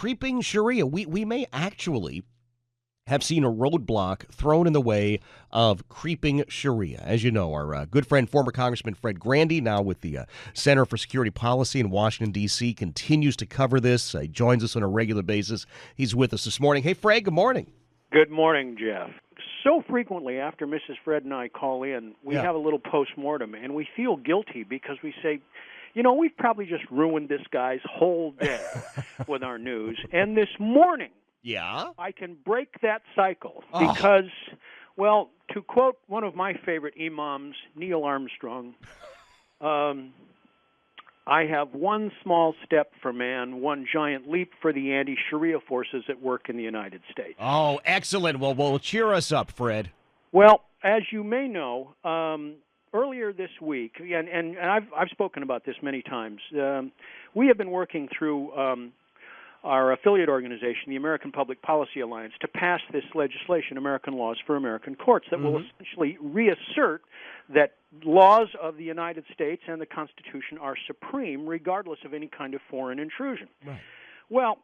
creeping Sharia. We may actually have seen a roadblock thrown in the way of creeping Sharia. As you know, our good friend, former Congressman Fred Grandy, now with the Center for Security Policy in Washington, D.C., continues to cover this. He joins us on a regular basis. He's with us this morning. Hey, Fred, good morning. Good morning, Jeff. So frequently after Mrs. Fred and I call in, we have a little postmortem, and we feel guilty because we say, you know, we've probably just ruined this guy's whole day with our news. And this morning, I can break that cycle because, well, to quote one of my favorite imams, Neil Armstrong, I have one small step for man, one giant leap for the anti-Sharia forces at work in the United States. Oh, excellent. Well, cheer us up, Fred. Well, as you may know, earlier this week, and I've spoken about this many times, we have been working through our affiliate organization, the American Public Policy Alliance, to pass this legislation, American Laws for American Courts, that will essentially reassert that laws of the United States and the Constitution are supreme regardless of any kind of foreign intrusion. Right. Well,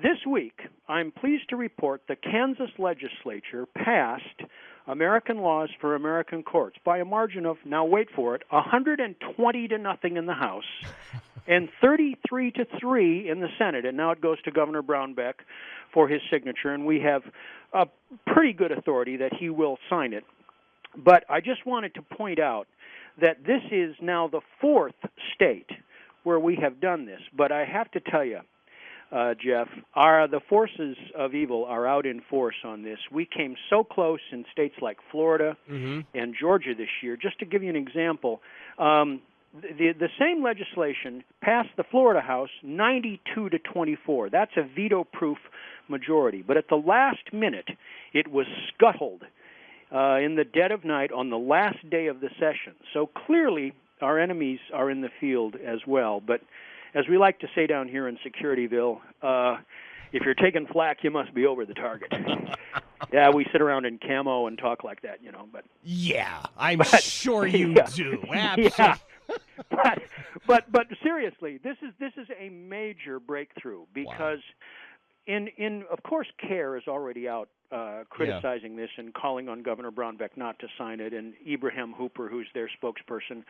this week, I'm pleased to report the Kansas legislature passed American Laws for American Courts by a margin of, now wait for it, 120 to nothing in the House and 33 to 3 in the Senate. And now it goes to Governor Brownback for his signature, and we have a pretty good authority that he will sign it. But I just wanted to point out that this is now the fourth state where we have done this. But I have to tell you, Jeff, the forces of evil are out in force on this. We came so close in states like Florida and Georgia this year. Just to give you an example, the same legislation passed the Florida House 92 to 24. That's a veto-proof majority. But at the last minute, it was scuttled in the dead of night on the last day of the session. So clearly, our enemies are in the field as well. But as we like to say down here in Securityville, if you're taking flak, you must be over the target. Yeah, we sit around in camo and talk like that, you know. But yeah, I'm sure you do. Absolutely. Yeah. But seriously, this is a major breakthrough because in of course CARE is already out criticizing this and calling on Governor Brownback not to sign it, and Ibrahim Hooper, who's their spokesperson,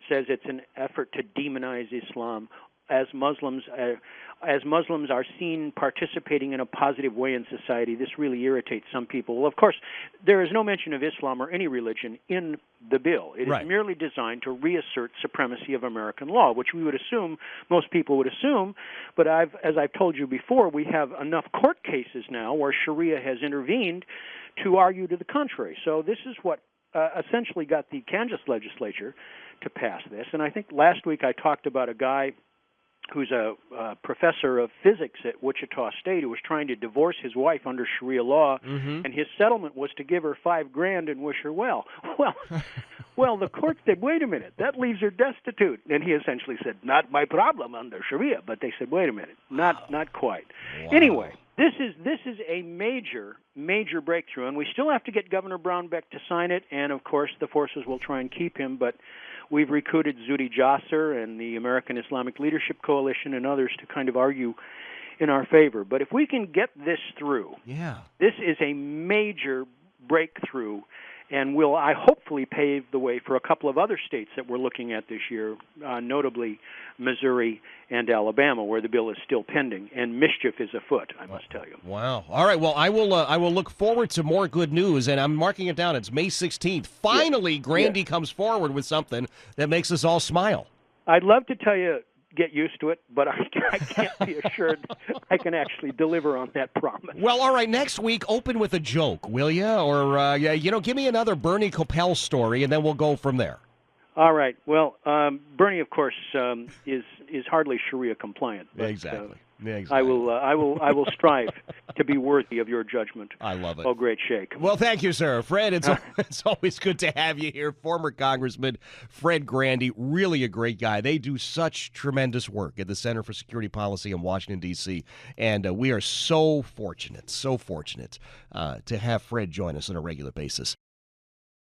says it's an effort to demonize Islam. As Muslims are seen participating in a positive way in society, this really irritates some people. Well, of course, there is no mention of Islam or any religion in the bill. It is merely designed to reassert supremacy of American law, which we would assume, most people would assume. But as I've told you before, we have enough court cases now where Sharia has intervened to argue to the contrary. So this is what essentially got the Kansas legislature to pass this. And I think last week I talked about a guy who's a professor of physics at Wichita State, who was trying to divorce his wife under Sharia law, and his settlement was to give her $5,000 and wish her well. Well, the court said, wait a minute, that leaves her destitute. And he essentially said, not my problem under Sharia. But they said, wait a minute, not quite. Wow. Anyway, this is a major breakthrough, and we still have to get Governor Brownback to sign it, and of course the forces will try and keep him, but we've recruited Zuhdi Jasser and the American Islamic Leadership Coalition and others to kind of argue in our favor. But if we can get this through, this is a major breakthrough and will, I hopefully, pave the way for a couple of other states that we're looking at this year, notably Missouri and Alabama, where the bill is still pending, and mischief is afoot, I must tell you. Wow. All right, well, I will look forward to more good news, and I'm marking it down. It's May 16th. Finally, Grandy comes forward with something that makes us all smile. I'd love to tell you, get used to it, but I can't be assured I can actually deliver on that promise. Well, all right, next week, open with a joke, will you? Or, give me another Bernie Coppell story, and then we'll go from there. All right. Well, Bernie, of course, is hardly Sharia compliant. But, exactly. I will strive to be worthy of your judgment. I love it. Oh, great shake. Well, thank you, sir. Fred, it's always good to have you here. Former Congressman Fred Grandy, really a great guy. They do such tremendous work at the Center for Security Policy in Washington, D.C., and we are so fortunate to have Fred join us on a regular basis.